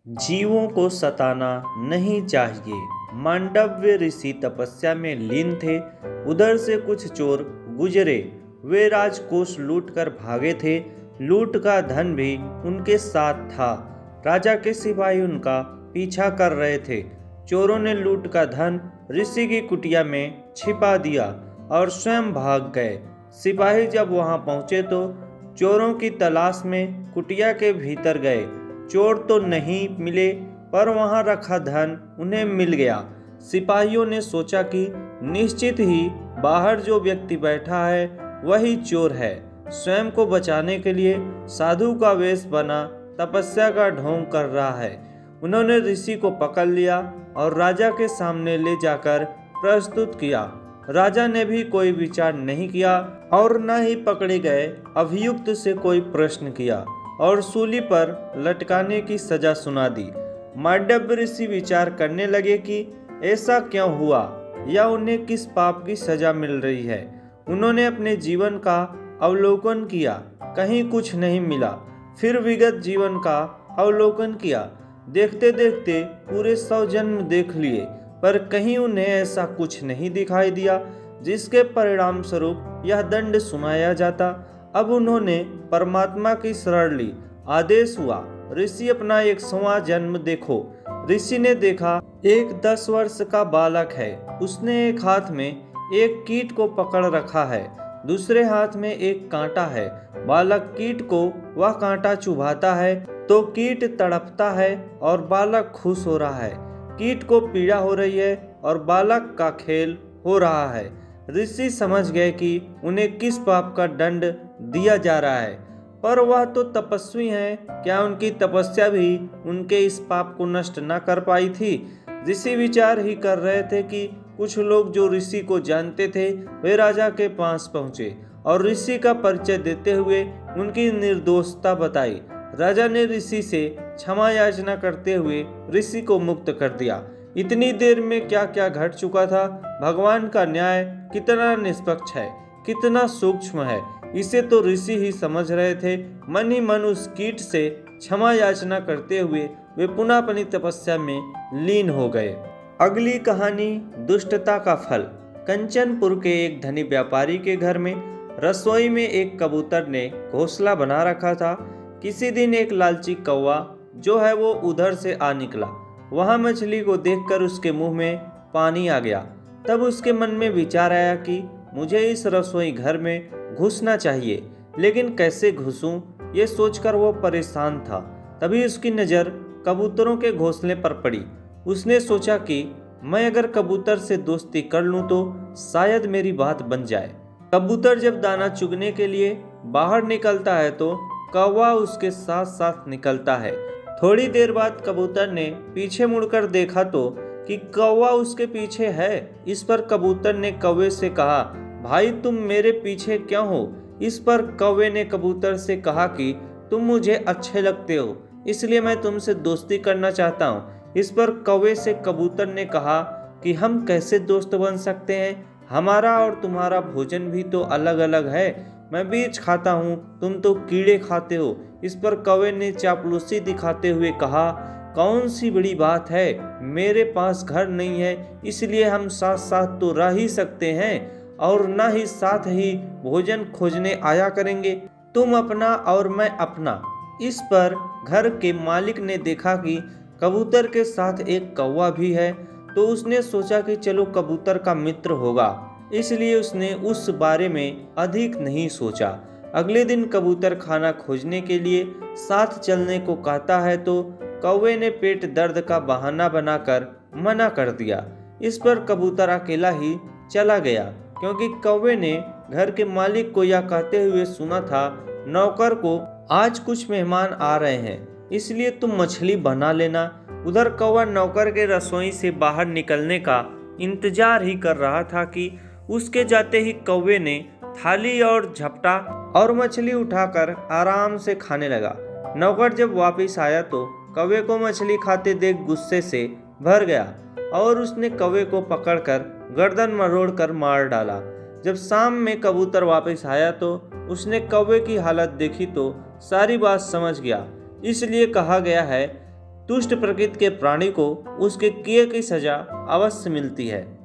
जीवों को सताना नहीं चाहिए। मांडव्य ऋषि तपस्या में लीन थे। उधर से कुछ चोर गुजरे। वे राजकोष लूट कर भागे थे। लूट का धन भी उनके साथ था। राजा के सिपाही उनका पीछा कर रहे थे। चोरों ने लूट का धन ऋषि की कुटिया में छिपा दिया और स्वयं भाग गए। सिपाही जब वहां पहुंचे तो चोरों की तलाश में कुटिया के भीतर गए। चोर तो नहीं मिले, पर वहां रखा धन उन्हें मिल गया। सिपाहियों ने सोचा कि निश्चित ही बाहर जो व्यक्ति बैठा है वही चोर है। स्वयं को बचाने के लिए साधु का वेश बना तपस्या का ढोंग कर रहा है। उन्होंने ऋषि को पकड़ लिया और राजा के सामने ले जाकर प्रस्तुत किया। राजा ने भी कोई विचार नहीं किया और न ही पकड़े गए अभियुक्त से कोई प्रश्न किया और सूली पर लटकाने की सजा सुना दी। मांडव्य ऋषि विचार करने लगे कि ऐसा क्यों हुआ या उन्हें किस पाप की सजा मिल रही है। उन्होंने अपने जीवन का अवलोकन किया, कहीं कुछ नहीं मिला। फिर विगत जीवन का अवलोकन किया। देखते देखते पूरे 100 जन्म देख लिए, पर कहीं उन्हें ऐसा कुछ नहीं दिखाई दिया जिसके परिणाम स्वरूप यह दंड सुनाया जाता। अब उन्होंने परमात्मा की शरण ली। आदेश हुआ, ऋषि अपना 100वां जन्म देखो। ऋषि ने देखा, एक 10 वर्ष का बालक है। उसने एक हाथ में एक कीट को पकड़ रखा है, दूसरे हाथ में एक कांटा है। बालक कीट को वह कांटा चुभाता है तो कीट तड़पता है और बालक खुश हो रहा है। कीट को पीड़ा हो रही है और बालक का खेल हो रहा है। ऋषि समझ गए कि उन्हें किस पाप का दंड दिया जा रहा है, पर वह तो तपस्वी हैं। क्या उनकी तपस्या भी उनके इस पाप को नष्ट न कर पाई थी? ऋषि विचार ही कर रहे थे कि कुछ लोग जो ऋषि को जानते थे वे राजा के पास पहुंचे और ऋषि का परिचय देते हुए उनकी निर्दोषता बताई। राजा ने ऋषि से क्षमा याचना करते हुए ऋषि को मुक्त कर दिया। इतनी देर में क्या क्या घट चुका था। भगवान का न्याय कितना निष्पक्ष है, कितना सूक्ष्म है, इसे तो ऋषि ही समझ रहे थे। मन ही मन उस कीट से क्षमा याचना करते हुए वे पुनः अपनी तपस्या में लीन हो गए। अगली कहानी, दुष्टता का फल। कंचनपुर के एक धनी व्यापारी के घर में रसोई में एक कबूतर ने घोंसला बना रखा था। किसी दिन एक लालची कौवा जो है वो उधर से आ निकला। वहां मछली को देखकर उसके मुंह में पानी आ गया। तब उसके मन में विचार आया कि मुझे इस रसोई घर में घुसना चाहिए, लेकिन कैसे घुसूं, ये सोचकर वो परेशान था। तभी उसकी नज़र कबूतरों के घोंसले पर पड़ी। उसने सोचा कि मैं अगर कबूतर से दोस्ती कर लूं तो शायद मेरी बात बन जाए। कबूतर जब दाना चुगने के लिए बाहर निकलता है तो कौवा उसके साथ साथ निकलता है। थोड़ी देर बाद कबूतर ने पीछे मुड़कर देखा तो कि कौवा उसके पीछे है। इस पर कबूतर ने कौवे से कहा, भाई तुम मेरे पीछे क्यों हो? इस पर कौवे ने कबूतर से कहा कि तुम मुझे अच्छे लगते हो, इसलिए मैं तुमसे दोस्ती करना चाहता हूँ। इस पर कौवे से कबूतर ने कहा कि हम कैसे दोस्त बन सकते हैं, हमारा और तुम्हारा भोजन भी तो अलग अलग है। मैं बीज खाता हूँ, तुम तो कीड़े खाते हो। इस पर कौवे ने चापलूसी दिखाते हुए कहा, कौन सी बड़ी बात है, मेरे पास घर नहीं है, इसलिए हम साथ साथ तो रह ही सकते हैं और न ही साथ ही भोजन खोजने आया करेंगे, तुम अपना और मैं अपना। इस पर घर के मालिक ने देखा कि कबूतर के साथ एक कौवा भी है, तो उसने सोचा कि चलो कबूतर का मित्र होगा, इसलिए उसने उस बारे में अधिक नहीं सोचा। अगले दिन कबूतर खाना खोजने के लिए साथ चलने को कहता है तो कौवे ने पेट दर्द का बहाना बनाकर मना कर दिया। इस पर कबूतर अकेला ही चला गया, क्योंकि कौवे ने घर के मालिक को यह कहते हुए सुना था, नौकर को आज कुछ मेहमान आ रहे हैं, इसलिए तुम मछली बना लेना। उधर कौवा नौकर के रसोई से बाहर निकलने का इंतजार ही कर रहा था कि उसके जाते ही कौवे ने थाली और झपटा और मछली उठाकर आराम से खाने लगा। नौकर जब वापस आया तो कौवे को मछली खाते देख गुस्से से भर गया और उसने कौवे को पकड़कर गर्दन मरोड़कर मार डाला। जब शाम में कबूतर वापस आया तो उसने कौवे की हालत देखी तो सारी बात समझ गया। इसलिए कहा गया है, दुष्ट प्रकृति के प्राणी को उसके किए की सजा अवश्य मिलती है।